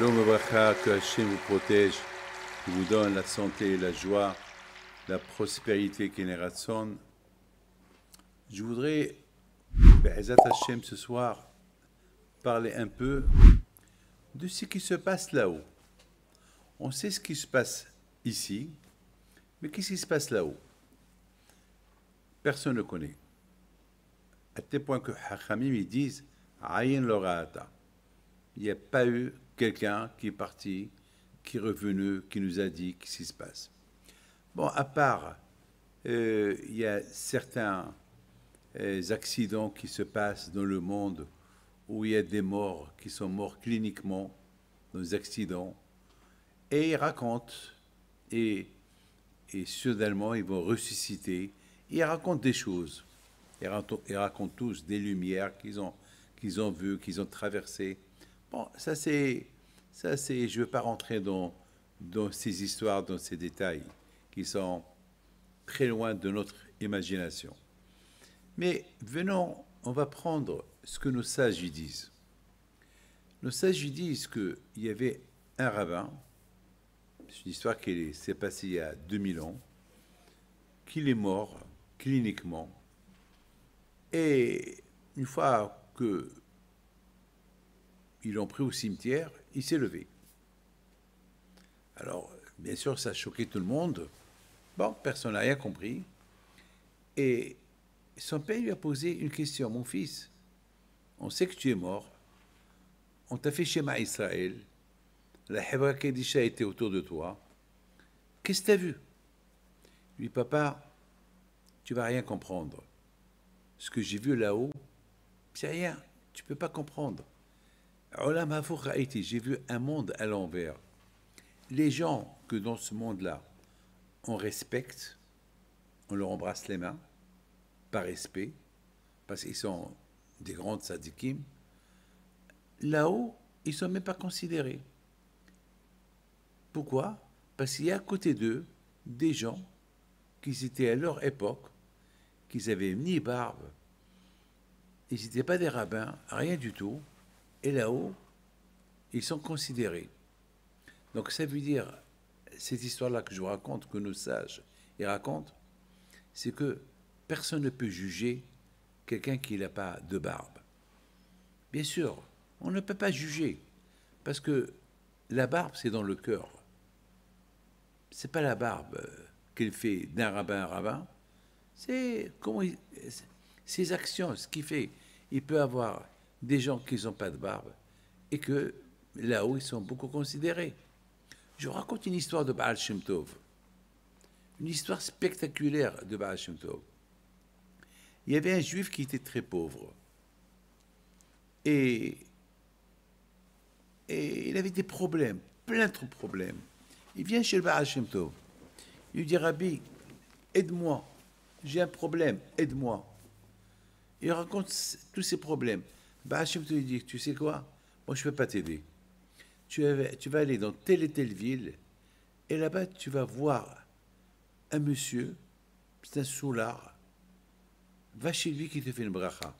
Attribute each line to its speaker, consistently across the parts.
Speaker 1: Shalom Abracha, que Hachem vous protège, qu'il vous donne la santé, la joie, la prospérité Keneratson. Je voudrais, Be'ezat Hachem, ce soir, parler un peu de ce qui se passe là-haut. On sait ce qui se passe ici, mais qu'est-ce qui se passe là-haut? Personne ne connaît. À tel point que Hachamim, ils disent Ayin Lora'ata. Il n'y a pas eu quelqu'un qui est parti, qui est revenu, qui nous a dit ce qui se passe. Bon, à part, il y a certains accidents qui se passent dans le monde où il y a des morts qui sont morts cliniquement dans les accidents, et ils racontent, et soudainement ils vont ressusciter, ils racontent des choses, ils racontent tous des lumières qu'ils ont vues, qu'ils ont traversées. Bon, ça c'est, je ne veux pas rentrer dans ces histoires, dans ces détails qui sont très loin de notre imagination. Mais venons, on va prendre ce que nos sages y disent. Nos sages y disent qu'il y avait un rabbin, c'est une histoire qui s'est passée il y a 2000 ans, qu'il est mort cliniquement, et une fois que ils l'ont pris au cimetière, il s'est levé. Alors, bien sûr, ça a choqué tout le monde. Bon, personne n'a rien compris. Et son père lui a posé une question. Mon fils, on sait que tu es mort. On t'a fait Shema Israël. La Hebra Kedisha était autour de toi. Qu'est-ce que tu as vu? Lui, papa, tu vas rien comprendre. Ce que j'ai vu là-haut, c'est rien. Tu ne peux pas comprendre. J'ai vu un monde à l'envers. Les gens que dans ce monde-là, on respecte, on leur embrasse les mains, par respect, parce qu'ils sont des grandes sadikim, là-haut, ils ne sont même pas considérés. Pourquoi? Parce qu'il y a à côté d'eux des gens qui étaient à leur époque, qui n'avaient ni barbe, ils n'étaient pas des rabbins, rien du tout, et là-haut, ils sont considérés. Donc ça veut dire, cette histoire-là que je vous raconte, que nos sages y racontent, c'est que personne ne peut juger quelqu'un qui n'a pas de barbe. Bien sûr, on ne peut pas juger, parce que la barbe, c'est dans le cœur. Ce n'est pas la barbe qu'elle fait d'un rabbin à un rabbin, c'est ses actions, ce qui fait. Il peut avoir des gens qui n'ont pas de barbe et que là-haut, ils sont beaucoup considérés. Je vous raconte une histoire de Baal Shem Tov, une histoire spectaculaire de Baal Shem Tov. Il y avait un juif qui était très pauvre et il avait des problèmes, plein de problèmes. Il vient chez le Baal Shem Tov. Il lui dit, Rabbi, aide-moi, j'ai un problème, aide-moi. Il raconte tous ses problèmes. Baal Shem Tov lui dit, tu sais quoi, moi je ne peux pas t'aider. Tu vas aller dans telle et telle ville, et là-bas, tu vas voir un monsieur, c'est un soulard, va chez lui qui te fait une bracha.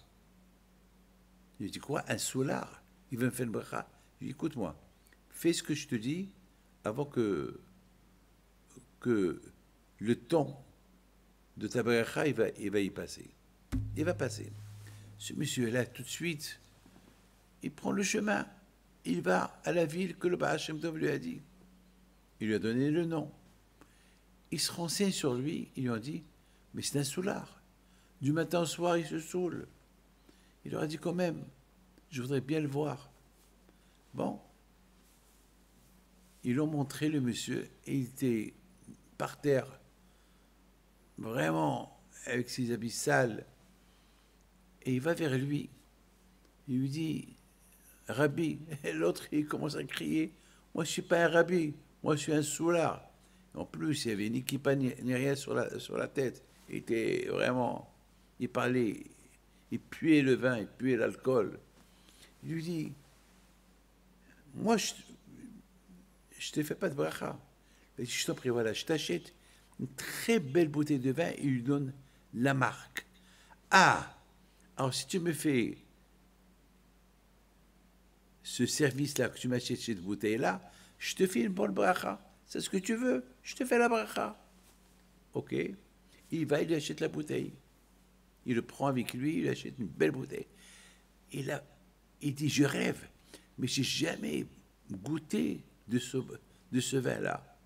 Speaker 1: Il dit, quoi, un soulard? Il va me faire une bracha? Je dis, écoute-moi, fais ce que je te dis avant que le temps de ta bracha, il va y passer. Il va passer. Ce monsieur-là, tout de suite, il prend le chemin. Il va à la ville que le Baal Shem Tov lui a dit. Il lui a donné le nom. Il se renseigne sur lui. Ils lui ont dit, mais c'est un soulard. Du matin au soir, il se saoule. Il leur a dit quand même, je voudrais bien le voir. Bon. Ils l'ont montré, le monsieur, et il était par terre, vraiment, avec ses habits sales. Et il va vers lui. Il lui dit, Rabbi, et l'autre, il commence à crier, moi je ne suis pas un rabbi, moi je suis un soulard. En plus, il n'y avait ni kippa ni rien sur la tête. Il était vraiment, il parlait, il puait le vin, il puait l'alcool. Il lui dit, moi je ne te fais pas de bracha. Je t'en prie, voilà, je t'achète une très belle bouteille de vin et il lui donne la marque. Ah, alors si tu me fais ce service-là que tu m'achètes cette bouteille-là, je te fais une bonne bracha. C'est ce que tu veux, je te fais la bracha. Ok. Il va, il achète la bouteille. Il le prend avec lui, il achète une belle bouteille. Et là, il dit, je rêve, mais j'ai jamais goûté de ce vin-là.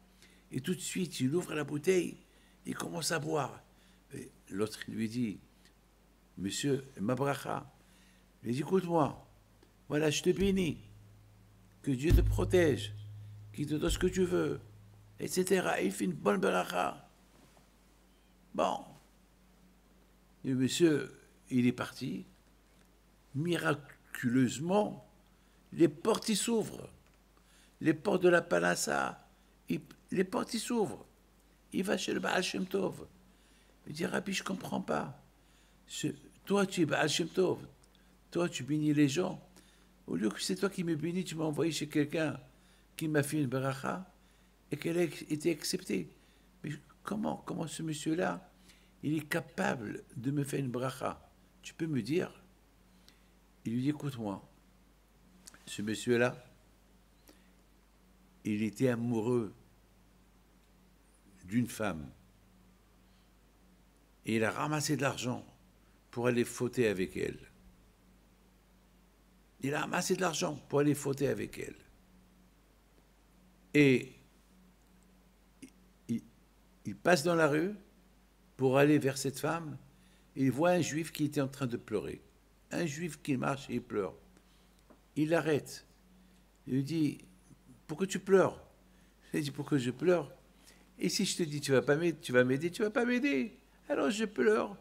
Speaker 1: Et tout de suite, il ouvre la bouteille, il commence à boire. L'autre lui dit, monsieur, ma bracha. Il dit, écoute-moi, voilà, je te bénis, que Dieu te protège, qu'il te donne ce que tu veux, etc. Et il fait une bonne bracha. Bon. Et le monsieur, il est parti. Miraculeusement, les portes s'ouvrent. Les portes de la Panassa, les portes s'ouvrent. Il va chez le Baal Shem Tov. Il dit, Rabbi, je ne comprends pas. Toi, tu es Baal Shem Tov. Toi, tu bénis les gens. Au lieu que c'est toi qui me bénis, tu m'as envoyé chez quelqu'un qui m'a fait une baracha et qu'elle a été acceptée. Mais comment ce monsieur-là, il est capable de me faire une bracha? Tu peux me dire? Il lui dit, écoute-moi, ce monsieur-là, il était amoureux d'une femme. Et il a ramassé de l'argent pour aller fauter avec elle. Il a ramassé de l'argent pour aller fauter avec elle. Et il passe dans la rue pour aller vers cette femme. Et il voit un juif qui était en train de pleurer. Un juif qui marche et il pleure. Il l'arrête. Il lui dit, pourquoi tu pleures? Il dit, pourquoi je pleure? Et si je te dis, tu vas m'aider, tu vas pas m'aider. Alors je pleure.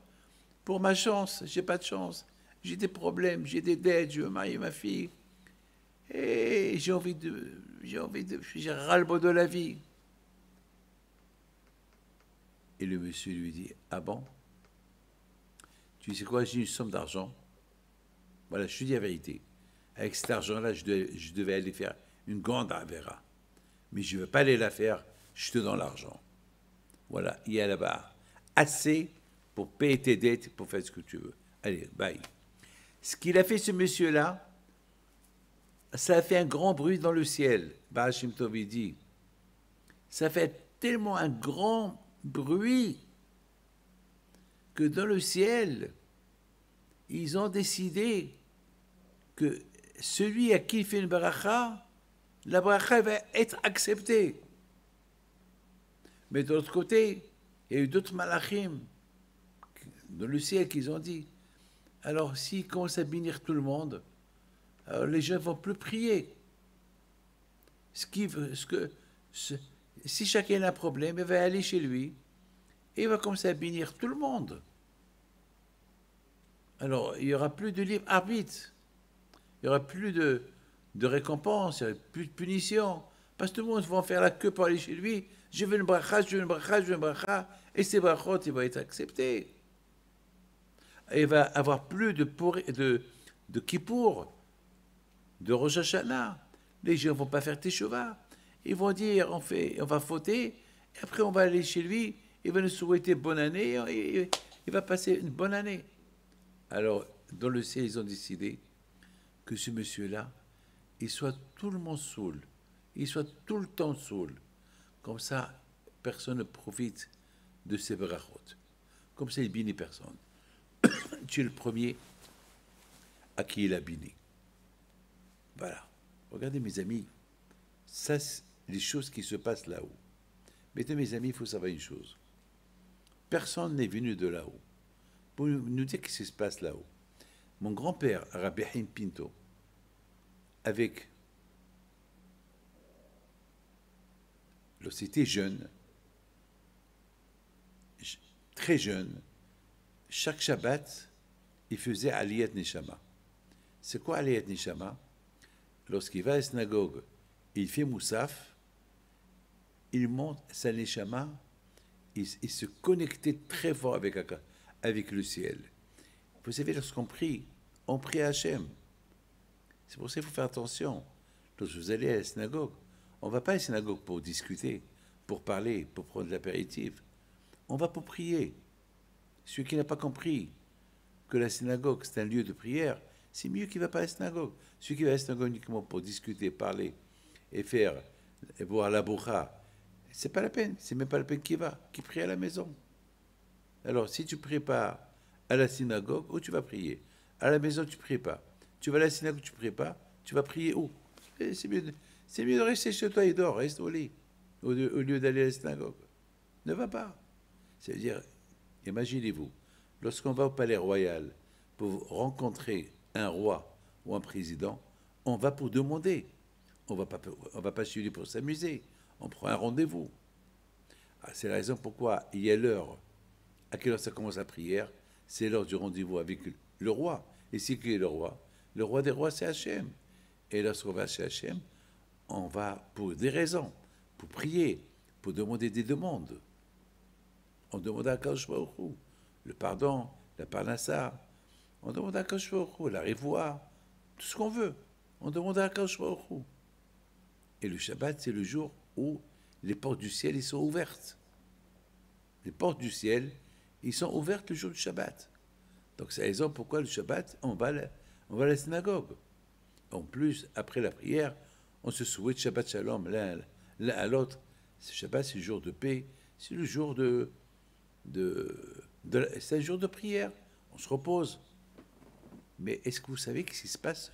Speaker 1: Pour ma chance, j'ai pas de chance. J'ai des problèmes, j'ai des dettes, je veux marier ma fille. Et j'ai ras-le-bol de la vie. Et le monsieur lui dit, ah bon? Tu sais quoi, j'ai une somme d'argent. Voilà, je te dis la vérité. Avec cet argent-là, je devais aller faire une grande avera. Mais je ne veux pas aller la faire, je te donne l'argent. Voilà, il y a là-bas assez pour payer tes dettes, pour faire ce que tu veux. Allez, bye. Ce qu'il a fait, ce monsieur-là, ça a fait un grand bruit dans le ciel. Baal Shem Tov dit, ça fait tellement un grand bruit que dans le ciel, ils ont décidé que celui à qui il fait une bracha, la bracha va être acceptée. Mais de l'autre côté, il y a eu d'autres malachim dans le ciel qui ont dit, alors s'ils commencent à bénir tout le monde, alors les gens ne vont plus prier. Si chacun a un problème, il va aller chez lui et il va commencer à bénir tout le monde. Alors, il n'y aura plus de libre arbitre. Il n'y aura plus de récompense, il n'y aura plus de punition. Parce que tout le monde va faire la queue pour aller chez lui. Je veux une bracha, je veux une bracha, je veux une bracha. Et ces brachot, ils vont être acceptés. Et il va avoir plus de Kippour, de Rosh Hashanah. Les gens ne vont pas faire Teshuvah. Ils vont dire, on va fauter, et après on va aller chez lui, il va nous souhaiter bonne année, et il va passer une bonne année. Alors, dans le ciel, ils ont décidé que ce monsieur-là, il soit tout le monde saoul, il soit tout le temps saoul. Comme ça, personne ne profite de ses brachot. Comme ça, il bénit personne. Tu es le premier à qui il a béni. Voilà. Regardez, mes amis, ça, c'est les choses qui se passent là-haut. Maintenant, mes amis, il faut savoir une chose. Personne n'est venu de là-haut pour nous dire ce qui se passe là-haut. Mon grand-père, Rabbi Haim Pinto, lorsqu'il jeune, très jeune, chaque Shabbat, il faisait Aliyat Neshama. C'est quoi Aliyat Neshama? Lorsqu'il va à la synagogue, il fait Moussaf, il monte sa Neshama, il se connectait très fort avec le ciel. Vous savez, lorsqu'on prie à Hachem. C'est pour ça qu'il faut faire attention. Lorsque vous allez à la synagogue, on ne va pas à la synagogue pour discuter, pour parler, pour prendre l'apéritif. On va pour prier. Celui qui n'a pas compris que la synagogue, c'est un lieu de prière, c'est mieux qu'il ne va pas à la synagogue. Celui qui va à la synagogue uniquement pour discuter, parler et faire, et voir la boucha, c'est pas la peine, c'est même pas la peine qu'il prie à la maison. Alors, si tu ne pries pas à la synagogue, où tu vas prier? À la maison, tu ne pries pas. Tu vas à la synagogue, tu ne pries pas. Tu vas prier où? C'est mieux, c'est mieux de rester chez toi et dors, reste au lit, au lieu d'aller à la synagogue. Ne va pas. C'est-à-dire, imaginez-vous, lorsqu'on va au palais royal pour rencontrer un roi ou un président, on va pour demander. On va pas chez lui pour s'amuser. On prend un rendez-vous. Ah, c'est la raison pourquoi il y a l'heure. À quelle heure ça commence la prière? C'est l'heure du rendez-vous avec le roi. Et c'est qui est le roi? Le roi des rois, c'est Hachem. Et lorsqu'on va chez Hachem, on va pour des raisons, pour prier, pour demander des demandes. On demande à Kadosh Baruch Hu le pardon, la parnassa. On demande à Kadosh Baruch Hu la révoie, tout ce qu'on veut. On demande à Kadosh Baruch Hu. Et le Shabbat, c'est le jour où les portes du ciel, ils sont ouvertes. Les portes du ciel, ils sont ouvertes le jour du Shabbat. Donc c'est la raison pourquoi le Shabbat, on va à la synagogue. En plus, après la prière, on se souhaite Shabbat Shalom l'un à l'autre. Ce Shabbat, c'est le jour de paix, c'est le jour c'est un jour de prière. On se repose. Mais est-ce que vous savez ce qui se passe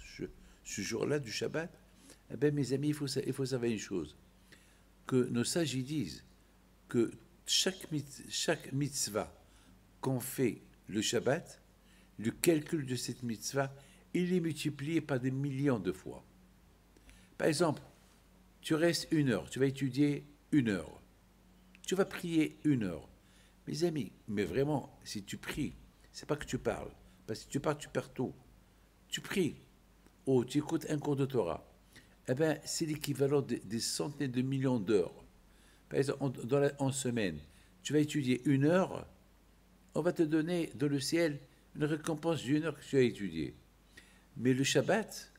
Speaker 1: ce jour-là du Shabbat? Eh bien, mes amis, il faut savoir une chose, que nos sages ils disent que chaque mitzvah qu'on fait le Shabbat, le calcul de cette mitzvah, il est multiplié par des millions de fois. Par exemple, tu restes 1 heure, tu vas étudier 1 heure, tu vas prier 1 heure. Mes amis, mais vraiment, si tu pries, c'est pas que tu parles, parce que si tu parles, tu perds tout. Tu pries, ou tu écoutes un cours de Torah, eh bien, c'est l'équivalent des centaines de millions d'heures. Par exemple, en semaine, tu vas étudier 1 heure, on va te donner dans le ciel une récompense d'1 heure que tu as étudiée. Mais le Shabbat,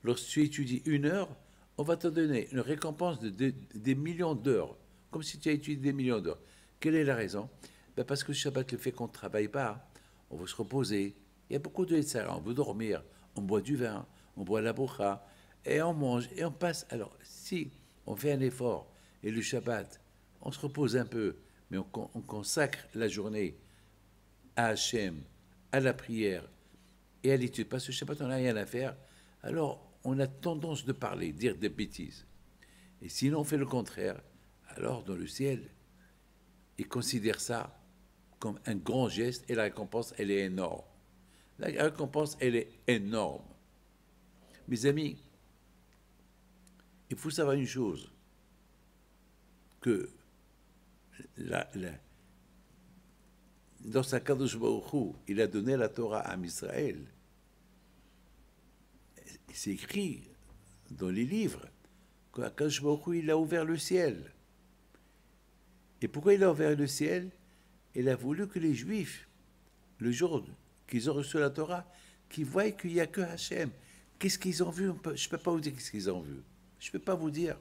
Speaker 1: lorsque tu étudies 1 heure, on va te donner une récompense des millions d'heures, comme si tu as étudié des millions d'heures. Quelle est la raison? Ben parce que le Shabbat, le fait qu'on ne travaille pas, on veut se reposer. Il y a beaucoup de Yetzirah, on veut dormir, on boit du vin, on boit la boucha, et on mange, et on passe. Alors, si on fait un effort, et le Shabbat, on se repose un peu, mais on consacre la journée à Hachem, à la prière et à l'étude, parce que Shabbat, on n'a rien à faire, alors on a tendance de parler, dire des bêtises. Et sinon on fait le contraire, alors dans le ciel, ils considèrent ça comme un grand geste et la récompense, elle est énorme. La récompense, elle est énorme. Mes amis, il faut savoir une chose, que dans sa Kadosh Baruch Hu, il a donné la Torah à Israël. C'est écrit dans les livres que Kadosh Baruch Hu, il a ouvert le ciel. Et pourquoi il a ouvert le ciel? Il a voulu que les Juifs, le jour qu'ils ont reçu la Torah, qu'ils voient qu'il n'y a que Hachem. Qu'est-ce qu'ils ont vu? Je ne peux pas vous dire qu'est-ce qu'ils ont vu. Je ne peux pas vous dire.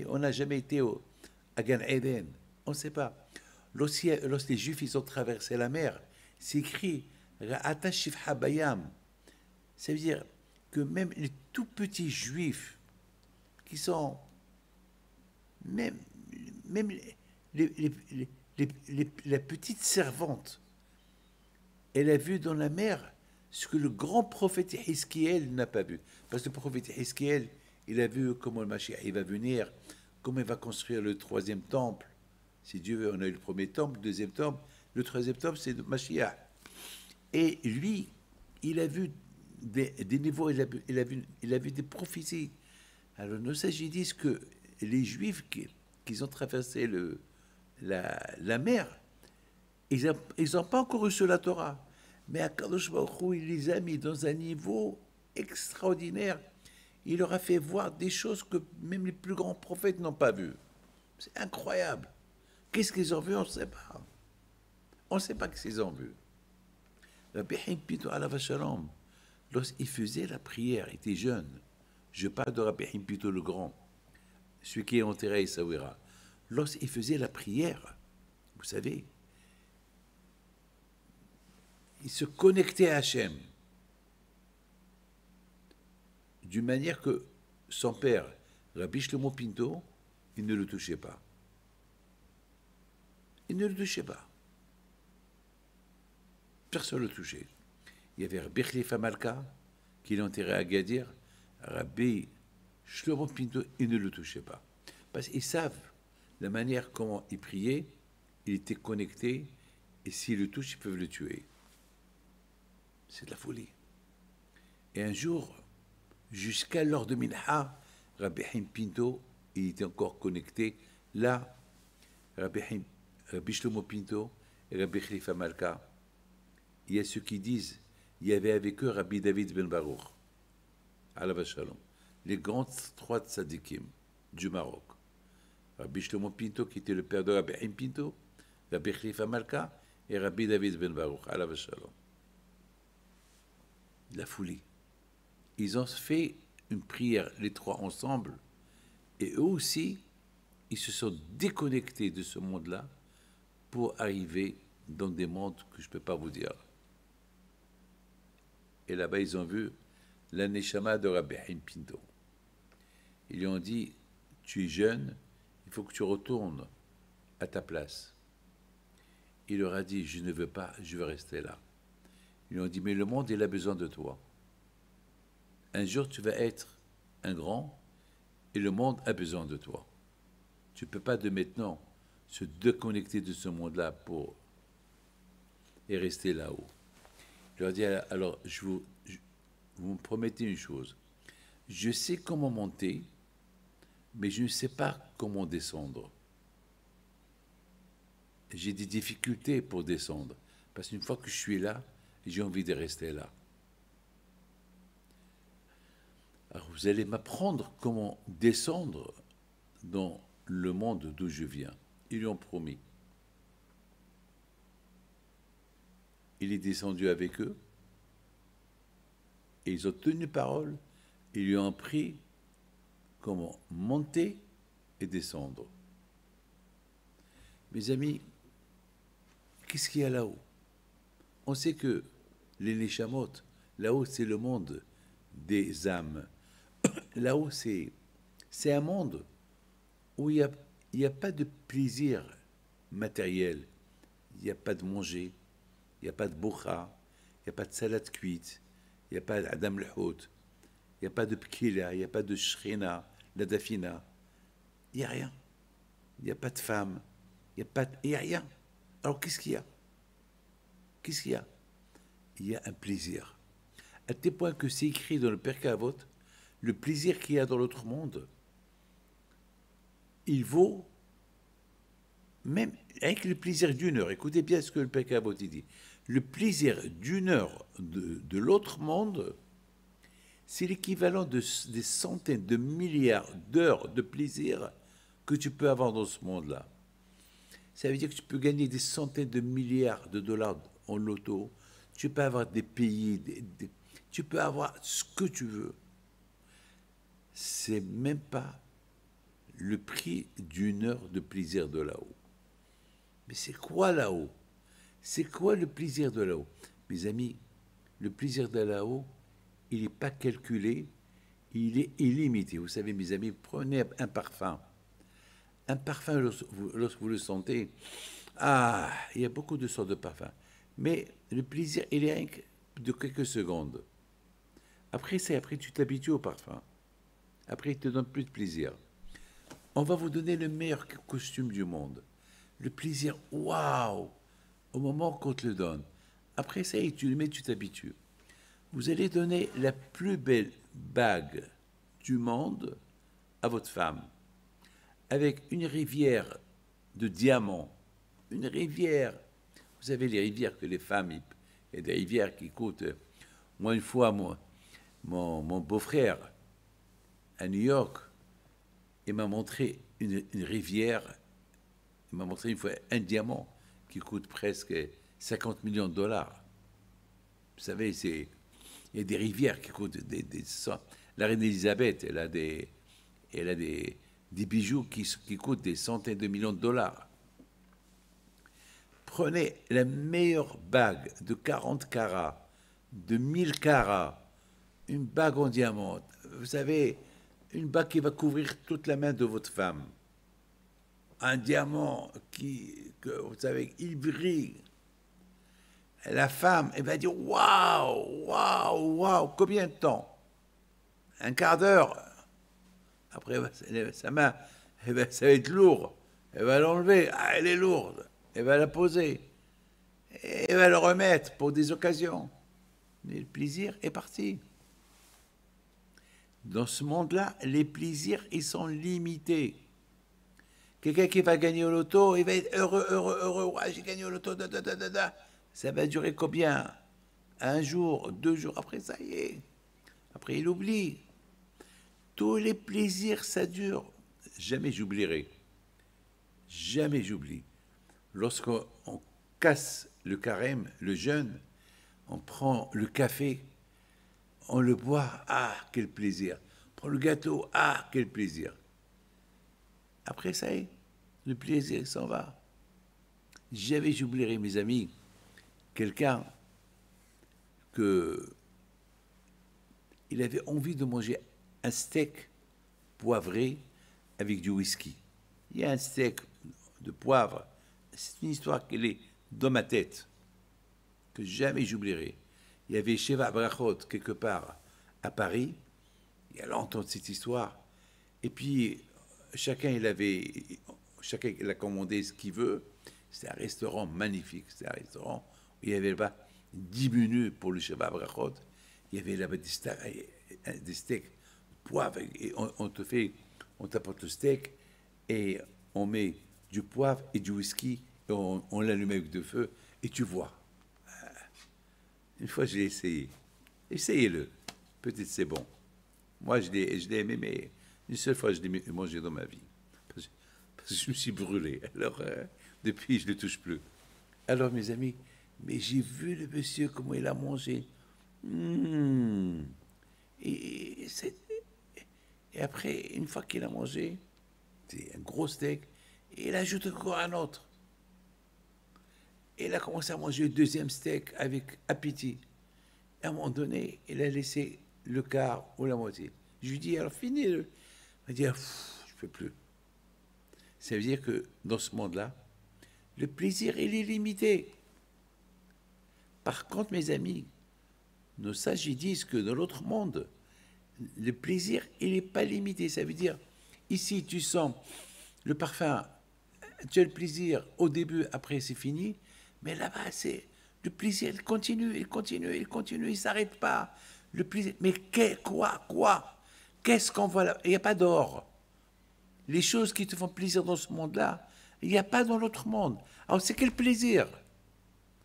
Speaker 1: On n'a jamais été à Gan Eden. On ne sait pas. Lorsque les Juifs ils ont traversé la mer, c'est écrit Ra'ata Shifha Bayam. Ça veut dire que même les tout petits Juifs, qui sont même la petite servante, elle a vu dans la mer ce que le grand prophète Hiskiel n'a pas vu. Parce que le prophète Hiskiel, il a vu comment le Mashiach il va venir, comment il va construire le 3e temple. Si Dieu veut, on a eu le 1er temple, le 2e temple, le 3e temple, c'est le Mashiach. Et lui, il a vu des niveaux, il a vu des prophéties. Alors nos sages disent que les Juifs qui ont traversé la mer, ils n'ont pas encore reçu la Torah. Mais Akadosh Baruch Hu, il les a mis dans un niveau extraordinaire. Il leur a fait voir des choses que même les plus grands prophètes n'ont pas vues. C'est incroyable. Qu'est-ce qu'ils ont vu? On ne sait pas. On ne sait pas ce qu'ils ont vu. Rabbi Chaim Pito alav hashalom, lorsqu'il faisait la prière, il était jeune. Je parle de Rabbi Chaim Pito le Grand, celui qui est enterré à Essaouira. Lorsqu'il faisait la prière, vous savez, il se connectait à Hachem. d'une manière que son père, Rabbi Shlomo Pinto, il ne le touchait pas. Il ne le touchait pas. Personne ne le touchait. Il y avait Rabbi Khalifa Malka, qui l'enterrait à Gadir. Rabbi Shlomo Pinto, il ne le touchait pas. Parce qu'ils savent la manière comment il priait, il était connecté, et s'ils le touchent, ils peuvent le tuer. C'est de la folie. Et un jour, jusqu'à l'heure de Minha, Rabbi Haim Pinto, il était encore connecté. Là, Rabbi Shlomo Pinto et Rabbi Khalifa Malka, il y a ceux qui disent, il y avait avec eux Rabbi David Ben Baruch, alav shalom, les grands trois tzadikim du Maroc. Rabbi Shlomo Pinto, qui était le père de Rabbi Haim Pinto, Rabbi Khalifa Malka et Rabbi David Ben Baruch, alav shalom. La folie. Ils ont fait une prière, les trois ensemble, et eux aussi, ils se sont déconnectés de ce monde-là pour arriver dans des mondes que je ne peux pas vous dire. Et là-bas, ils ont vu la Neshama de Rabbi Haim Pinto. Ils lui ont dit, tu es jeune, il faut que tu retournes à ta place. Il leur a dit, je ne veux pas, je veux rester là. Ils lui ont dit, mais le monde, il a besoin de toi. Un jour, tu vas être un grand et le monde a besoin de toi. Tu ne peux pas de maintenant se déconnecter de ce monde-là et rester là-haut. Je leur dis, alors, vous me promettez une chose. Je sais comment monter, mais je ne sais pas comment descendre. J'ai des difficultés pour descendre, parce qu'une fois que je suis là, j'ai envie de rester là. Alors, vous allez m'apprendre comment descendre dans le monde d'où je viens. Ils lui ont promis. Il est descendu avec eux, et ils ont tenu parole, ils lui ont appris comment monter et descendre. Mes amis, qu'est-ce qu'il y a là-haut? On sait que les Neshamot, là-haut, c'est le monde des âmes. Là-haut, c'est un monde où il n'y a pas de plaisir matériel. Il n'y a pas de manger, il n'y a pas de boucha, il n'y a pas de salade cuite, il n'y a pas d'adam l'hout, il n'y a pas de pkila, il n'y a pas de shrina, la dafina. Il n'y a rien. Il n'y a pas de femme, il n'y a rien. Alors qu'est-ce qu'il y a? Qu'est-ce qu'il y a? Il y a un plaisir. À tel point que c'est écrit dans le Pirkei Avot, le plaisir qu'il y a dans l'autre monde, il vaut même avec le plaisir d'une heure. Écoutez bien ce que le Pirkei Avot dit. Le plaisir d'une heure de l'autre monde, c'est l'équivalent des centaines de milliards d'heures de plaisir que tu peux avoir dans ce monde-là. Ça veut dire que tu peux gagner des centaines de milliards de dollars en loto, tu peux avoir des pays, tu peux avoir ce que tu veux. C'est même pas le prix d'une heure de plaisir de là-haut. Mais c'est quoi là-haut? C'est quoi le plaisir de là-haut? Mes amis, le plaisir de là-haut, il n'est pas calculé, il est illimité. Vous savez, mes amis, prenez un parfum. Un parfum, lorsque vous le sentez, il y a beaucoup de sortes de parfums. Mais le plaisir, il est rien que de quelques secondes. Après, tu t'habitues au parfum. Après, il ne te donne plus de plaisir. On va vous donner le meilleur costume du monde. Le plaisir, waouh, au moment qu'on te le donne. Après ça, tu le mets, tu t'habitues. Vous allez donner la plus belle bague du monde à votre femme, avec une rivière de diamants, une rivière. Vous savez, les rivières que les femmes, il y a des rivières qui coûtent. Moi, une fois, mon beau-frère, à New York, il m'a montré une rivière, il m'a montré une fois un diamant qui coûte presque 50 millions de dollars. Vous savez, il y a des rivières qui coûtent la reine Elisabeth, elle a des bijoux qui coûtent des centaines de millions de dollars. Prenez la meilleure bague de 40 carats, de 1000 carats, une bague en diamant, vous savez, une bague qui va couvrir toute la main de votre femme. Un diamant que vous savez, il brille. Et la femme, elle va dire waouh, waouh, waouh, combien de temps? Un quart d'heure. Après, sa main, ça va être lourd. Elle va l'enlever. Ah, elle est lourde. Elle va la poser. Et elle va le remettre pour des occasions. Mais le plaisir est parti. Dans ce monde-là, les plaisirs, ils sont limités. Quelqu'un qui va gagner au loto, il va être heureux, heureux, heureux. Ouais, j'ai gagné au loto. Da, da, da, da, da. Ça va durer combien? Un jour, 2 jours, après ça y est. Après, il oublie. Tous les plaisirs, ça dure. Jamais j'oublierai. Jamais j'oublie. Lorsqu'on casse le carême, le jeûne, on prend le café, on le boit, ah, quel plaisir. On prend le gâteau, ah, quel plaisir. Après, ça y est, le plaisir s'en va. Jamais j'oublierai, mes amis, quelqu'un que il avait envie de manger un steak poivré avec du whisky. Il y a un steak de poivre. C'est une histoire qui est dans ma tête, que jamais j'oublierai. Il y avait Sheva Brachot quelque part à Paris. Il y a longtemps de cette histoire. Et puis, chacun il a commandé ce qu'il veut. C'était un restaurant magnifique. C'était un restaurant où il y avait là-bas 10 menus pour le Sheva Brachot. Il y avait là-bas des steaks poivre. Et on t'apporte le steak et on met du poivre et du whisky et on l'allume avec du feu et tu vois. Une fois, j'ai essayé. Essayez-le. Peut-être c'est bon. Moi, je l'ai aimé, mais une seule fois, je l'ai mangé dans ma vie. Parce que je me suis brûlé. Alors, depuis, je ne le touche plus. Alors, mes amis, mais j'ai vu le monsieur, comment il a mangé. Mmh. Et, et après, une fois qu'il a mangé, c'est un gros steak, et il ajoute encore un autre. Et il a commencé à manger le deuxième steak avec appétit. Et à un moment donné, il a laissé le quart ou la moitié. Je lui dis, alors finis-le. Il m'a dit, je ne peux plus. Ça veut dire que dans ce monde-là, le plaisir, il est limité. Par contre, mes amis, nos sages ils disent que dans l'autre monde, le plaisir, il n'est pas limité. Ça veut dire, ici, tu sens le parfum, tu as le plaisir au début, après c'est fini, mais là-bas, c'est le plaisir, il continue, il continue, il continue, il ne s'arrête pas. Le plaisir, mais quoi? Qu'est-ce qu'on voit là? Il n'y a pas d'or. Les choses qui te font plaisir dans ce monde-là, il n'y a pas dans l'autre monde. Alors c'est quel plaisir?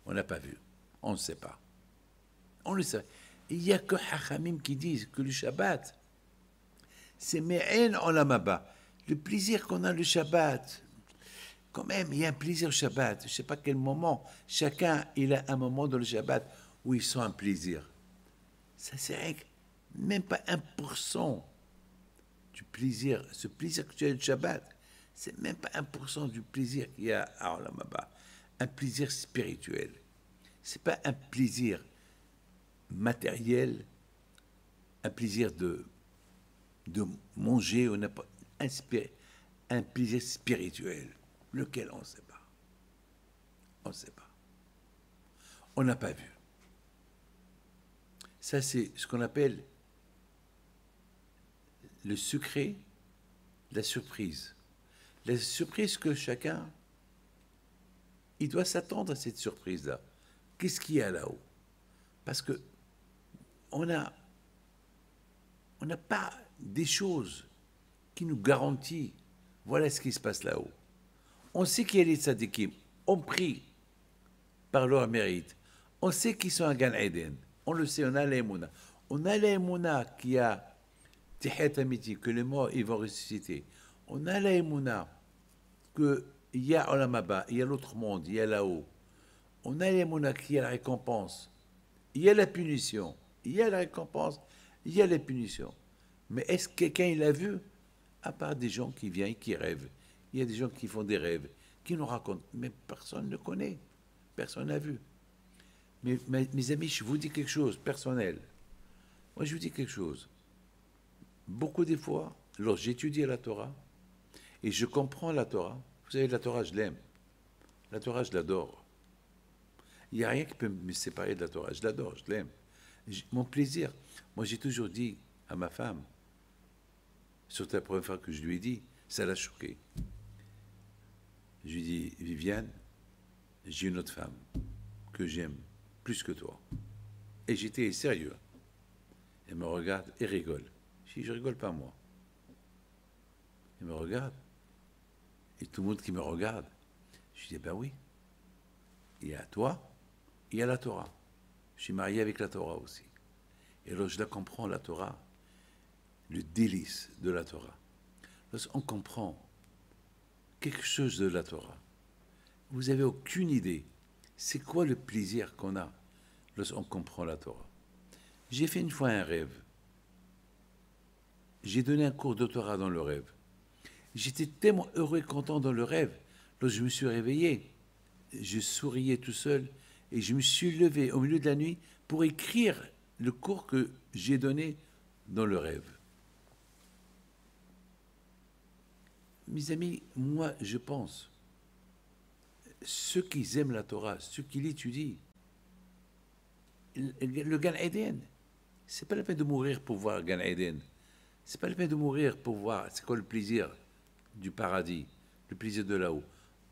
Speaker 1: On n'a pas vu, on ne sait pas. On le sait. Il n'y a que Hachamim qui disent que le Shabbat, c'est Me'en Olamaba. Le plaisir qu'on a le Shabbat, quand même, il y a un plaisir au Shabbat. Je ne sais pas quel moment. Chacun, il a un moment dans le Shabbat où il sent un plaisir. Ça, c'est même pas 1% du plaisir. Ce plaisir que tu as le Shabbat, c'est même pas 1% du plaisir qu'il y a à Olamaba. Un plaisir spirituel. Ce n'est pas un plaisir matériel, un plaisir de manger, un plaisir spirituel, lequel on ne sait pas. On ne sait pas. On n'a pas vu. Ça, c'est ce qu'on appelle le secret, la surprise. La surprise que chacun, il doit s'attendre à cette surprise-là. Qu'est-ce qu'il y a là-haut? Parce que on n'a pas des choses qui nous garantissent, voilà ce qui se passe là-haut. On sait qu'il y a les tzadikim, on prie par leur mérite. On sait qu'ils sont à Gan Eden. On le sait, on a l'aïmouna. On a l'aïmouna qui a Tihet Amiti, que les morts ils vont ressusciter. On a l'aïmouna qu'il y a Olamaba, il y a l'autre monde, il y a là-haut. On a l'aïmouna qui a la récompense. Il y a la punition. Il y a la récompense, il y a la punition. Mais est-ce que quelqu'un il l'a vu? À part des gens qui viennent et qui rêvent. Il y a des gens qui font des rêves, qui nous racontent. Mais personne ne connaît. Personne n'a vu. Mais mes amis, je vous dis quelque chose personnel. Moi, je vous dis quelque chose. beaucoup des fois, lorsque j'étudie la Torah, et je comprends la Torah, vous savez, la Torah, je l'aime. La Torah, je l'adore. Il n'y a rien qui peut me séparer de la Torah. Je l'adore, je l'aime. Mon plaisir, moi j'ai toujours dit à ma femme, surtout la première fois que je lui ai dit, ça l'a choqué. Je lui ai dit, Viviane, j'ai une autre femme que j'aime plus que toi. Et j'étais sérieux. Elle me regarde et rigole. Je dis, je rigole pas moi. Elle me regarde. Et tout le monde qui me regarde, je dis, ben oui. Il y a toi, il y a la Torah. Je suis marié avec la Torah aussi. Et alors je la comprends, la Torah, le délice de la Torah. Lorsqu'on comprend quelque chose de la Torah, vous n'avez aucune idée. C'est quoi le plaisir qu'on a lorsqu'on comprend la Torah? J'ai fait une fois un rêve. J'ai donné un cours de Torah dans le rêve. J'étais tellement heureux et content dans le rêve. Lorsque je me suis réveillé, je souriais tout seul et je me suis levé au milieu de la nuit pour écrire le cours que j'ai donné dans le rêve. Mes amis, moi, je pense, ceux qui aiment la Torah, ceux qui l'étudient, le Gan Eden, c'est pas la peine de mourir pour voir Gan Eden. C'est pas la peine de mourir pour voir c'est quoi le plaisir du paradis, le plaisir de là-haut.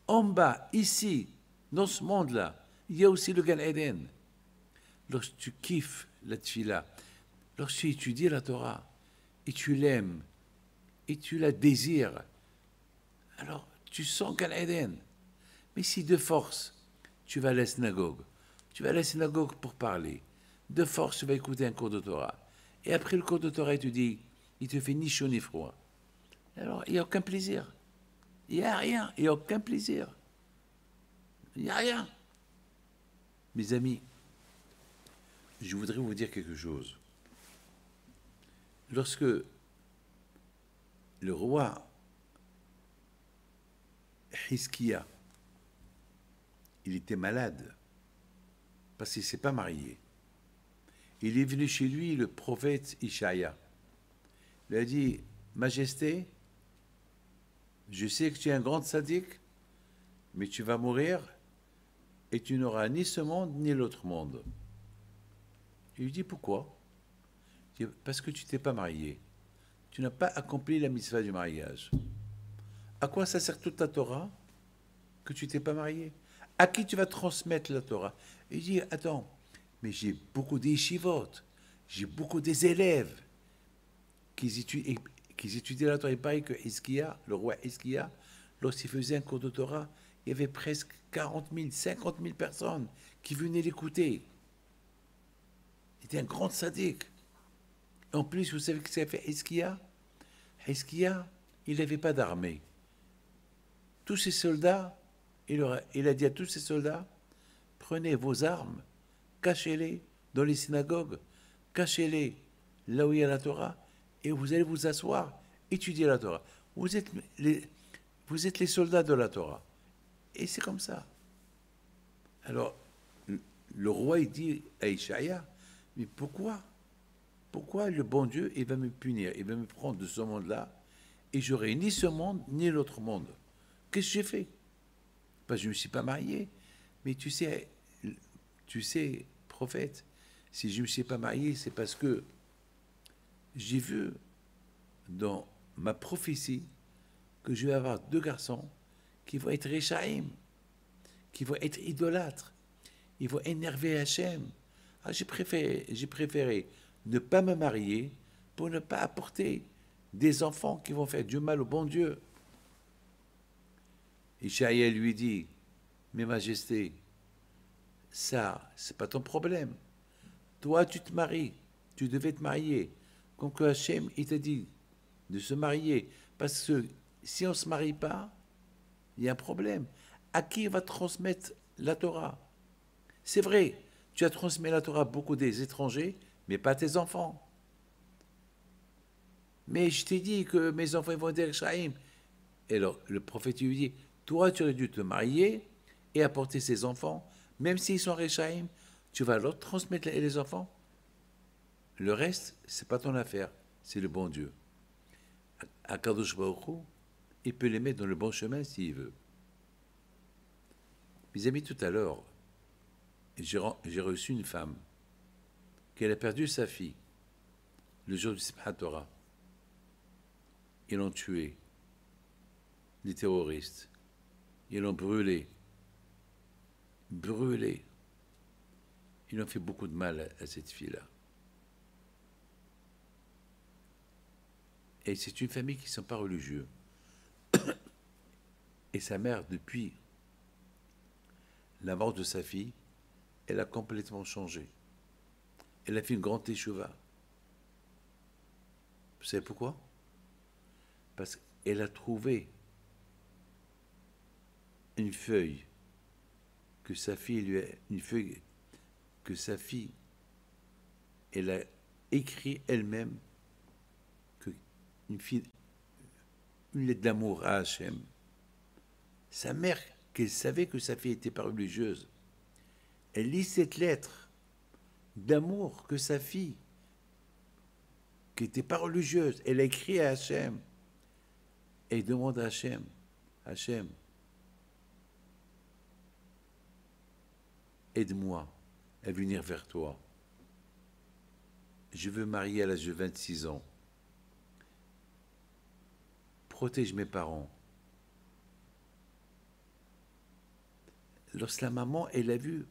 Speaker 1: En bas, ici, dans ce monde-là, il y a aussi le Gan Eden. Lorsque tu kiffes la tfila, lorsque tu étudies la Torah, et tu l'aimes, et tu la désires, alors tu sens Gan Eden. Mais si de force, tu vas à la synagogue, pour parler, de force, tu vas écouter un cours de Torah, et après le cours de Torah, tu dis, il te fait ni chaud ni froid. Alors, il n'y a aucun plaisir. Il n'y a rien, il n'y a aucun plaisir. Il n'y a rien. Mes amis, je voudrais vous dire quelque chose. Lorsque le roi Hiskia, il était malade, parce qu'il ne s'est pas marié, il est venu chez lui le prophète Ishaïa. Il a dit, Majesté, je sais que tu es un grand sadique, mais tu vas mourir et tu n'auras ni ce monde ni l'autre monde. Il lui dit, pourquoi? Il dit, parce que tu t'es pas marié. Tu n'as pas accompli la mitzvah du mariage. À quoi ça sert toute ta Torah que tu t'es pas marié? À qui tu vas transmettre la Torah? Il dit, attends, mais j'ai beaucoup d'échivot, j'ai beaucoup des élèves qui étudiaient la Torah. Il paraît que Hiskia, le roi Hiskia, lorsqu'il faisait un cours de Torah, il y avait presque 40 000, 50 000 personnes qui venaient l'écouter. Il était un grand sadique. En plus, vous savez ce qu'a fait Hiskia? Hiskia, il n'avait pas d'armée. Tous ses soldats, il a dit à tous ses soldats, prenez vos armes, cachez-les dans les synagogues, cachez-les là où il y a la Torah, et vous allez vous asseoir, étudier la Torah. Vous êtes les soldats de la Torah. Et c'est comme ça. Alors, le roi, il dit à Ishaïa, mais pourquoi le bon Dieu, il va me punir, il va me prendre de ce monde-là, et j'aurai ni ce monde, ni l'autre monde? Qu'est-ce que j'ai fait? Parce que je ne me suis pas marié. Mais tu sais, prophète, si je ne me suis pas marié, c'est parce que j'ai vu dans ma prophétie que je vais avoir 2 garçons qui vont être Réchaïm, qui vont être idolâtres, ils vont énerver Hachem. Alors j'ai préféré ne pas me marier pour ne pas apporter des enfants qui vont faire du mal au bon Dieu. Ishaïa lui dit, mais Majesté, ça, c'est pas ton problème. Toi, tu te maries, tu devais te marier. Comme que Hachem, il t'a dit de se marier. Parce que si on ne se marie pas, il y a un problème. À qui on va transmettre la Torah? C'est vrai, tu as transmis la Torah à beaucoup des étrangers, mais pas à tes enfants. Mais je t'ai dit que mes enfants vont dire Shaïm. Et alors, le prophète lui dit, toi, tu aurais dû te marier et apporter ces enfants, même s'ils sont Réchaïm, tu vas leur transmettre les enfants. Le reste, c'est pas ton affaire, c'est le bon Dieu. Akadosh Baruch Hu, il peut les mettre dans le bon chemin s'il veut. Mes amis, tout à l'heure, j'ai reçu une femme qui a perdu sa fille le jour du Simchat Torah. Ils l'ont tué, les terroristes. Ils l'ont brûlé. Brûlé. Ils ont fait beaucoup de mal à cette fille-là. Et c'est une famille qui ne sont pas religieux. Et sa mère, depuis la mort de sa fille, elle a complètement changé. Elle a fait une grande teshuva. Vous savez pourquoi? Parce qu'elle a trouvé une feuille que sa fille lui a, une feuille que sa fille, elle a écrit elle-même que une lettre d'amour à Hachem. Sa mère, qu'elle savait que sa fille était pas religieuse, elle lit cette lettre d'amour que sa fille, qui n'était pas religieuse, elle a écrit à Hachem et il demande à Hachem, Hachem, aide-moi à venir vers toi. Je veux marier à l'âge de 26 ans. Protège mes parents. Lorsque la maman, elle a vu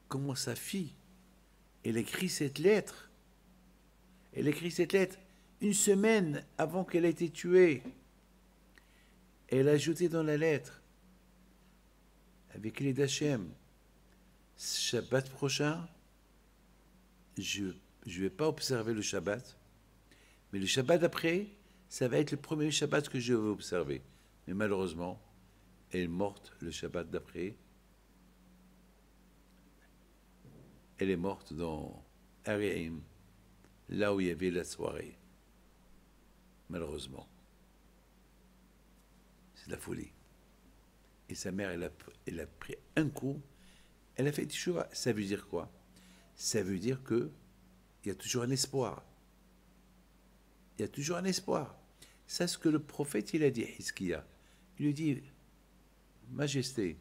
Speaker 1: comment sa fille, elle écrit cette lettre. Elle écrit cette lettre une semaine avant qu'elle ait été tuée. Elle a ajouté dans la lettre, avec l'aide d'Hachem, Shabbat prochain, je ne vais pas observer le Shabbat, mais le Shabbat d'après, ça va être le premier Shabbat que je vais observer. Mais malheureusement, elle est morte le Shabbat d'après. Elle est morte dans Ariaim, là où il y avait la soirée. Malheureusement. C'est de la folie. Et sa mère, elle a pris un coup, elle a fait teshuva. Ça veut dire quoi? Ça veut dire qu'il y a toujours un espoir. Il y a toujours un espoir. C'est ce que le prophète, il a dit à Hizkiya. Il lui dit, Majesté,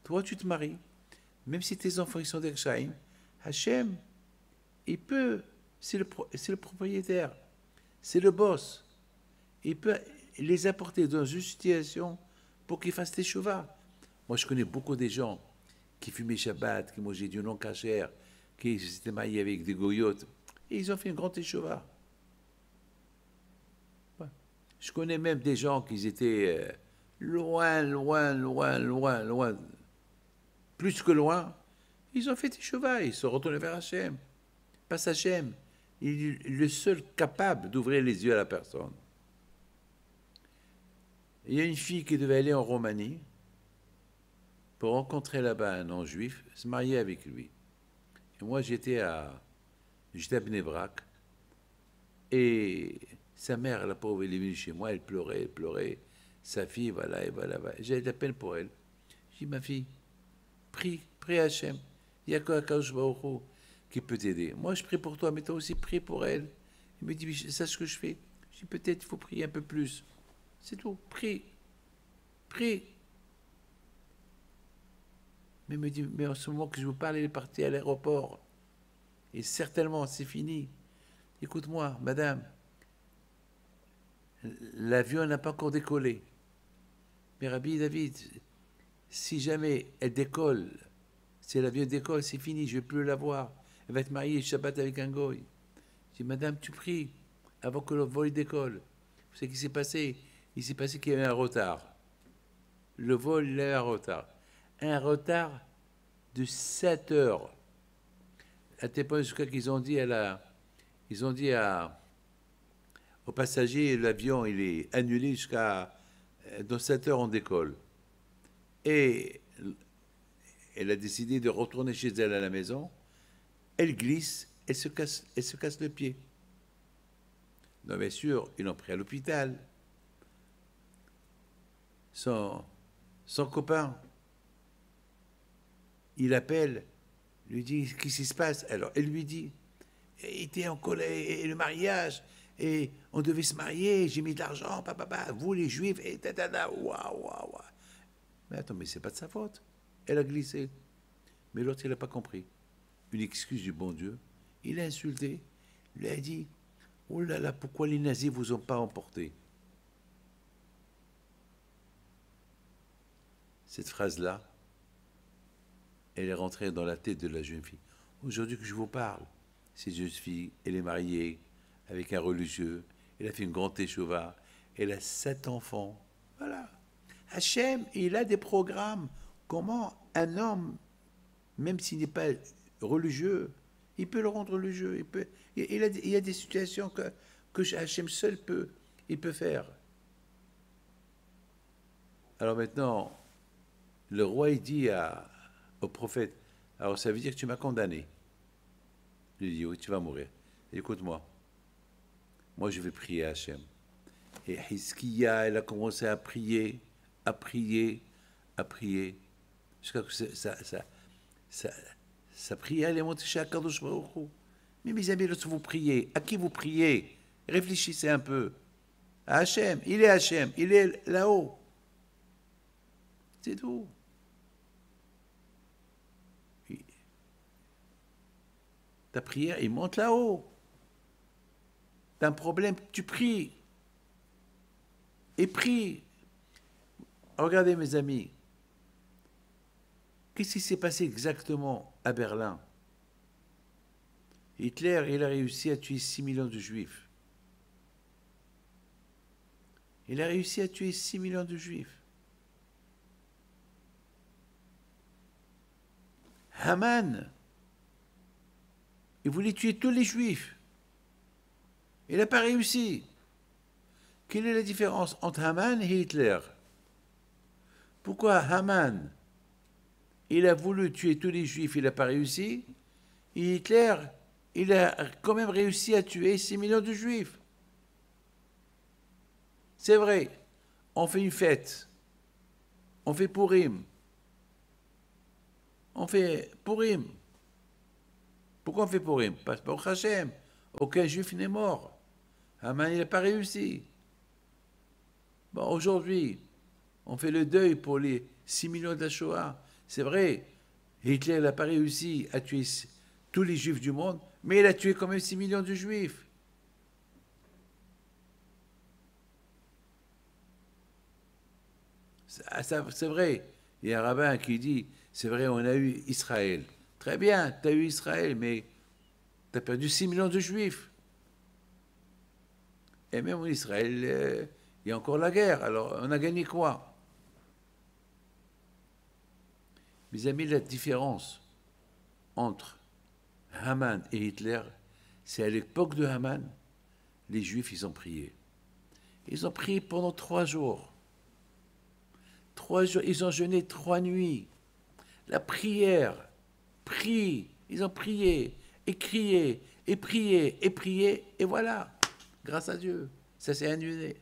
Speaker 1: toi tu te maries, même si tes enfants ils sont des Kshaïm, Hachem, il peut, c'est le propriétaire, c'est le boss. Il peut les apporter dans une situation pour qu'ils fassent teshuva. Moi, je connais beaucoup de gens qui fumaient Shabbat, qui mangeaient du non-kasher, qui s'étaient mariés avec des goyotes, et ils ont fait une grande teshuva. Je connais même des gens qui étaient loin, plus que loin. Ils ont fait teshuva, ils sont retournés vers Hachem. Pas Hachem. Il est le seul capable d'ouvrir les yeux à la personne. Il y a une fille qui devait aller en Roumanie pour rencontrer là-bas un non-juif, se marier avec lui. Et moi, j'étais à Bnei Brak. Et sa mère, la pauvre, elle est venue chez moi, elle pleurait. Sa fille, voilà. J'avais de la peine pour elle. Je dis, ma fille, prie Hachem. Il n'y a que Akadosh Baruch Hu qui peut t'aider. Moi, je prie pour toi, mais toi aussi, prie pour elle. Il me dit, c'est ce que je fais. Je dis, peut-être il faut prier un peu plus. C'est tout, prie. Mais il me dit, mais en ce moment que je vous parle, elle est partie à l'aéroport. Et certainement, c'est fini. Écoute-moi, madame, l'avion n'a pas encore décollé. Mais Rabbi David, si jamais elle décolle, si l'avion décolle, c'est fini, je ne vais plus la voir. Elle va être mariée Shabbat avec un goy. Je dis, madame, tu pries avant que le vol décolle. Vous savez ce qui s'est passé? Il s'est passé qu'il y avait un retard. Le vol, il a eu un retard. Un retard de 7 heures. À tel point jusqu'à qu'ils ont dit aux passagers, l'avion il est annulé jusqu'à dans 7 heures on décolle. Et elle a décidé de retourner chez elle à la maison. Elle glisse, elle se casse le pied. Non, bien sûr, ils l'ont pris à l'hôpital. Son copain, il appelle, lui dit qu'est-ce qui se passe. Alors elle lui dit, il était en colère, et le mariage, et on devait se marier, j'ai mis de l'argent, papa, vous les juifs, et tatata, waouh, waouh, waouh. Mais attends, mais c'est pas de sa faute. Elle a glissé. Mais l'autre, il n'a pas compris. Une excuse du bon Dieu. Il a insulté. Il lui a dit, oh là là, pourquoi les nazis vous ont pas emporté? Cette phrase-là, elle est rentrée dans la tête de la jeune fille. Aujourd'hui que je vous parle, cette jeune fille, elle est mariée avec un religieux, elle a fait une grande échova, elle a 7 enfants. Voilà. Hachem, il a des programmes. Comment un homme, même s'il n'est pas religieux, il peut le rendre religieux. Il y a des situations que Hachem seul il peut faire. Alors maintenant, le roi, il dit au prophète, alors ça veut dire que tu m'as condamné. Il lui dit, oui, tu vas mourir. Écoute-moi, moi je vais prier à Hachem. Et Hizkiya, elle a commencé à prier, à prier, à prier, jusqu'à ce que sa prière, elle est montée chez Akadosh Baruch Hu. Mais mes amis, lorsque vous priez, à qui vous priez? Réfléchissez un peu. À Hachem, il est là-haut. C'est tout. Ta prière, il monte là-haut. T'as un problème, tu pries. Et prie. Regardez mes amis. Qu'est-ce qui s'est passé exactement à Berlin? Hitler, il a réussi à tuer 6 millions de juifs. Il a réussi à tuer 6 millions de juifs. Haman, il voulait tuer tous les juifs. Il n'a pas réussi. Quelle est la différence entre Haman et Hitler? Pourquoi Haman, il a voulu tuer tous les juifs, il n'a pas réussi, et Hitler, il a quand même réussi à tuer 6 millions de juifs? C'est vrai, on fait une fête, on fait Purim. On fait Purim. Pourquoi on fait Purim? Parce que pour Hachem, aucun juif n'est mort. Haman, il n'a pas réussi. Bon, aujourd'hui, on fait le deuil pour les 6 millions de la Shoah. C'est vrai, Hitler n'a pas réussi à tuer tous les juifs du monde, mais il a tué quand même 6 millions de juifs. C'est vrai. Il y a un rabbin qui dit, c'est vrai, on a eu Israël. Très bien, tu as eu Israël, mais tu as perdu 6 millions de juifs. Et même en Israël, il y a encore la guerre. Alors, on a gagné quoi? Mes amis, la différence entre Haman et Hitler, c'est à l'époque de Haman, les Juifs, ils ont prié. Ils ont prié pendant 3 jours. 3 jours, ils ont jeûné 3 nuits. La prière, ils ont prié, et crié, et prié, et prié, et voilà, grâce à Dieu, ça s'est annulé.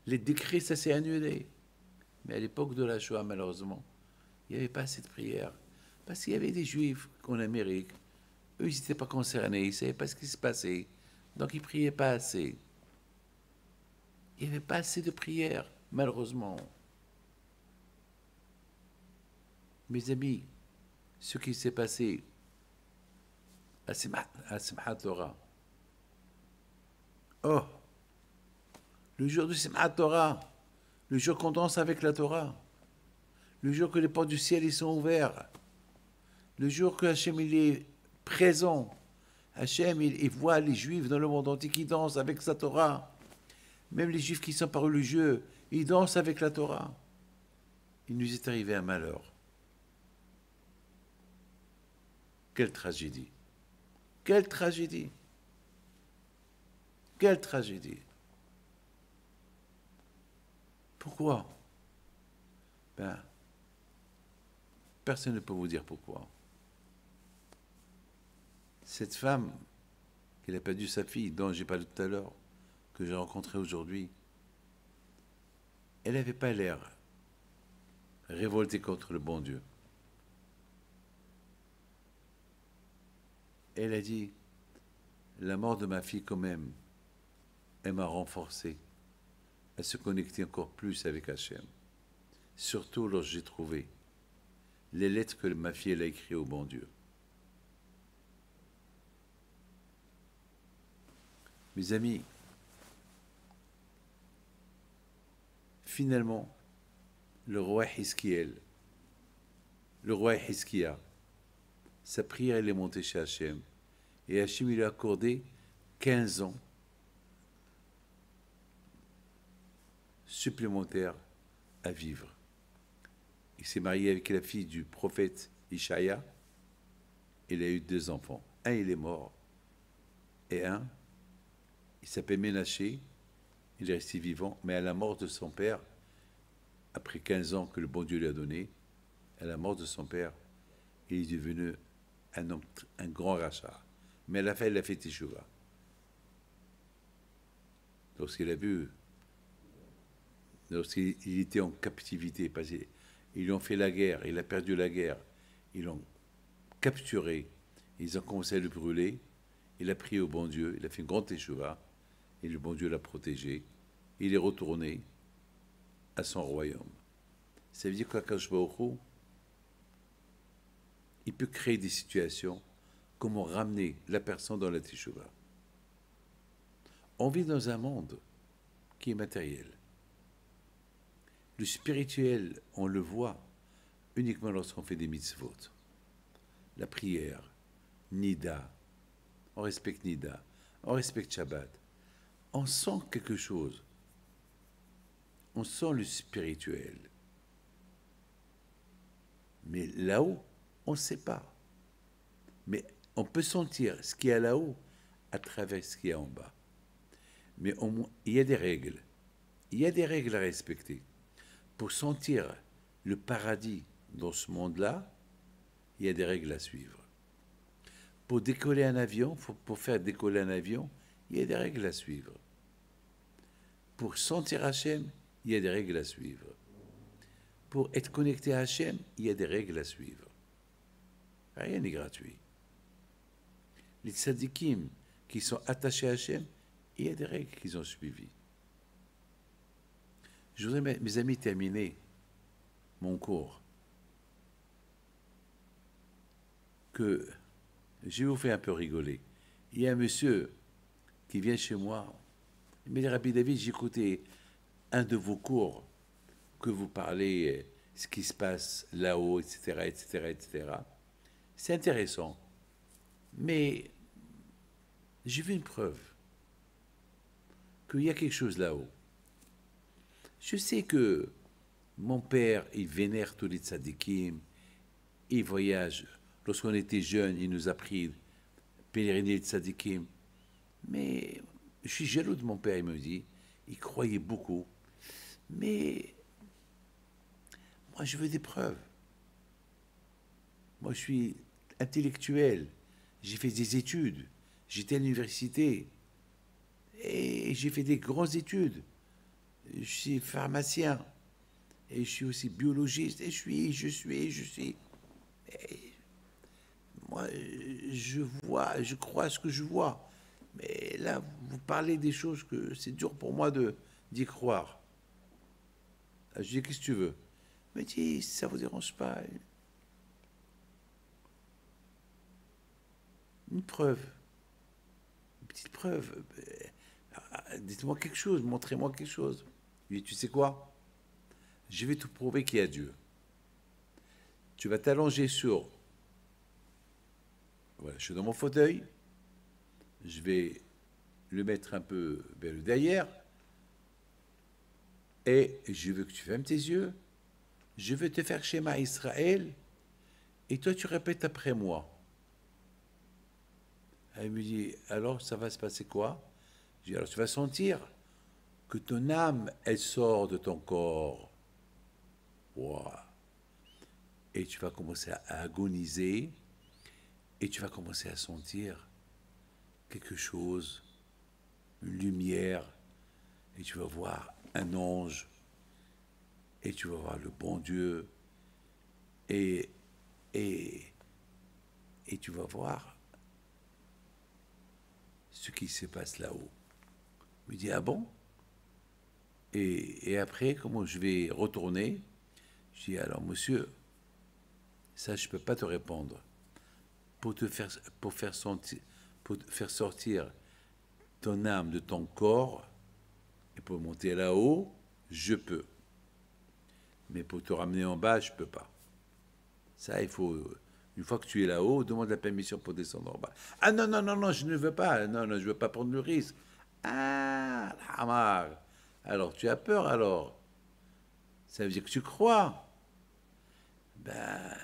Speaker 1: Les décrets, ça s'est annulé. Mais à l'époque de la Shoah, malheureusement, il n'y avait pas assez de prière. Parce qu'il y avait des Juifs en Amérique, eux, ils n'étaient pas concernés, ils ne savaient pas ce qui se passait, donc ils ne priaient pas assez. Il n'y avait pas assez de prière, malheureusement. Mes amis, ce qui s'est passé à Simchat Torah. Oh, le jour de Simchat Torah, le jour qu'on danse avec la Torah, le jour que les portes du ciel ils sont ouvertes, le jour que Hachem il est présent, Hachem il voit les Juifs dans le monde entier qui dansent avec sa Torah, même les Juifs qui ne sont pas religieux, ils dansent avec la Torah. Il nous est arrivé un malheur. Quelle tragédie! Quelle tragédie! Quelle tragédie! Pourquoi? Ben, personne ne peut vous dire pourquoi. Cette femme, qui a perdu sa fille, dont j'ai parlé tout à l'heure, que j'ai rencontrée aujourd'hui, elle n'avait pas l'air révoltée contre le bon Dieu. Elle a dit, la mort de ma fille quand même, elle m'a renforcé à se connecter encore plus avec Hachem. Surtout lorsque j'ai trouvé les lettres que ma fille elle a écrites au bon Dieu. Mes amis, finalement, le roi Hiskiel, le roi Hiskia, sa prière elle est montée chez Hachem. Et Hachem lui a accordé 15 ans supplémentaires à vivre. Il s'est marié avec la fille du prophète Ishaïa. Il a eu 2 enfants. Un, il est mort. Et un, il s'appelle Ménaché. Il est resté vivant. Mais à la mort de son père, après 15 ans que le bon Dieu lui a donné, à la mort de son père, il est devenu un homme, un grand rachat. Mais à la fin, il a fait Teshuvah. Lorsqu'il a vu, lorsqu'il était en captivité, parce qu'ils lui ont fait la guerre, il a perdu la guerre, ils l'ont capturé, ils ont commencé à le brûler, il a prié au bon Dieu, il a fait une grande Teshuvah, et le bon Dieu l'a protégé. Il est retourné à son royaume. Ça veut dire qu'Akadosh Baruch Hu, il peut créer des situations, comment ramener la personne dans la Teshuvah. On vit dans un monde qui est matériel. Le spirituel, on le voit uniquement lorsqu'on fait des mitzvot. La prière, Nida, on respecte Nida, on respecte Shabbat. On sent quelque chose. On sent le spirituel. Mais là-haut, on ne sait pas. Mais on peut sentir ce qu'il y a là-haut à travers ce qu'il y a en bas. Mais au moins, il y a des règles. Il y a des règles à respecter. Pour sentir le paradis dans ce monde-là, il y a des règles à suivre. Pour décoller un avion, pour faire décoller un avion, il y a des règles à suivre. Pour sentir Hachem, il y a des règles à suivre. Pour être connecté à Hachem, il y a des règles à suivre. Rien n'est gratuit. Les tzadikim qui sont attachés à Hachem, il y a des règles qu'ils ont suivies. Je voudrais, mes amis, terminer mon cours. Que je vais vous faire un peu rigoler. Il y a un monsieur qui vient chez moi. Il me dit, Rabbi David, j'ai écouté un de vos cours que vous parlez ce qui se passe là-haut, etc., etc., etc. C'est intéressant. Mais j'ai vu une preuve qu'il y a quelque chose là-haut. Je sais que mon père, il vénère tous les tzadikim, il voyage. Lorsqu'on était jeune, il nous a pris pèleriner les tzadikim. Mais je suis jaloux de mon père, il me dit. Il croyait beaucoup. Mais moi, je veux des preuves. Moi, je suis intellectuel. J'ai fait des études. J'étais à l'université. Et j'ai fait des grandes études. Je suis pharmacien. Et je suis aussi biologiste. Et je suis. Et moi, je vois, je crois ce que je vois. Mais là, vous parlez des choses que c'est dur pour moi d'y croire. Je dis, qu'est-ce que tu veux? Il me dit, ça ne vous dérange pas. Une preuve. Une petite preuve. Dites-moi quelque chose, montrez-moi quelque chose. Je lui dis, tu sais quoi? Je vais te prouver qu'il y a Dieu. Tu vas t'allonger sur... Voilà, je suis dans mon fauteuil. Je vais le mettre un peu vers le derrière. Et je veux que tu fermes tes yeux. Je veux te faire schéma Israël. Et toi, tu répètes après moi. Elle me dit, alors ça va se passer quoi? Je dis, alors tu vas sentir que ton âme, elle sort de ton corps. Wow. Et tu vas commencer à agoniser. Et tu vas commencer à sentir quelque chose, une lumière. Et tu vas voir un ange. Et tu vas voir le bon Dieu. Et tu vas voir ce qui se passe là-haut. Il dit, ah bon? Et après, comment je vais retourner? Je dis, alors monsieur, ça je ne peux pas te répondre. Pour faire sortir ton âme de ton corps et pour monter là-haut, je peux. Mais pour te ramener en bas, je ne peux pas. Ça, il faut, une fois que tu es là-haut, demande la permission pour descendre en bas. Ah non, non, non, non, je ne veux pas. Non, non, je ne veux pas prendre le risque. Ah, Hamar. Alors, tu as peur alors? Ça veut dire que tu crois? Ben,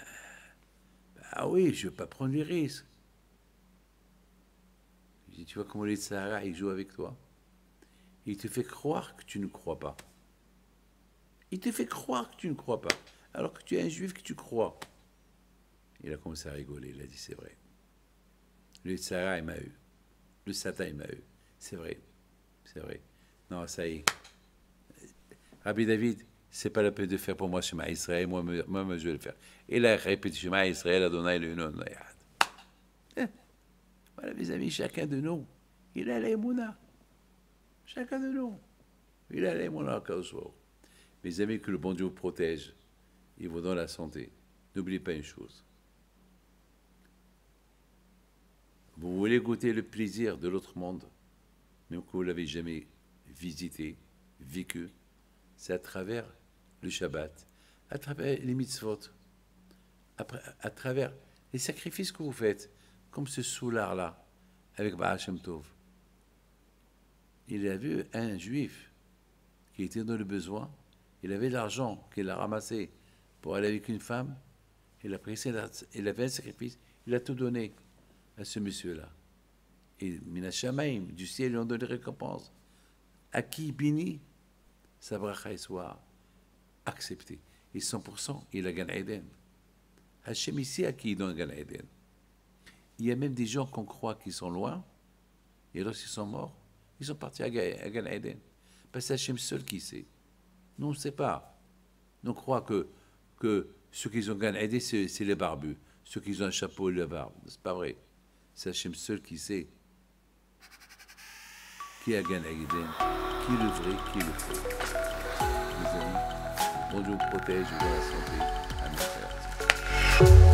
Speaker 1: ah oui, je ne veux pas prendre les risques. Je dis, tu vois comment les Sahara, ils jouent avec toi? Il te fait croire que tu ne crois pas. Il te fait croire que tu ne crois pas, alors que tu es un juif que tu crois. Il a commencé à rigoler, il a dit, c'est vrai. Le Sahara, il m'a eu. Le Satan, il m'a eu. C'est vrai, c'est vrai. Non, ça y est. Rabbi David, c'est pas la peine de faire pour moi Shema Israël, moi, je vais le faire. Il a répété Shema Israël, Adonai Eloheinu Echad. Voilà, mes amis, chacun de nous, il a l'émouna. Chacun de nous, il a l'émouna. Mes amis, que le bon Dieu vous protège, il vous donne la santé. N'oubliez pas une chose. Vous voulez goûter le plaisir de l'autre monde, même que vous ne l'avez jamais visité, vécu, c'est à travers le Shabbat, à travers les mitzvot, à travers les sacrifices que vous faites, comme ce soulard-là, avec Baal Shem Tov. Il a vu un juif qui était dans le besoin, il avait de l'argent qu'il a ramassé pour aller avec une femme, il a fait un sacrifice, il a tout donné à ce monsieur-là. Et Mina Shamaim, du ciel, ils ont donné récompense. À qui béni, sa bracha soit acceptée. Et 100%, il a Gan Eden. Hachem ici, à qui il donne Gan Eden? Il y a même des gens qu'on croit qui sont loin, et lorsqu'ils sont morts, ils sont partis à Gan Eden. Parce que c'est Hachem seul qui sait. Nous, on ne sait pas. Nous, on croit que ceux qui ont Gan Eden, c'est les barbus. Ceux qui ont un chapeau et la barbe. C'est pas vrai. C'est Hachem seul qui sait qui a Gan Eden, qui est le vrai, qui est le faux. Mes amis, bon Dieu vous protège, vous donne la santé. Amen.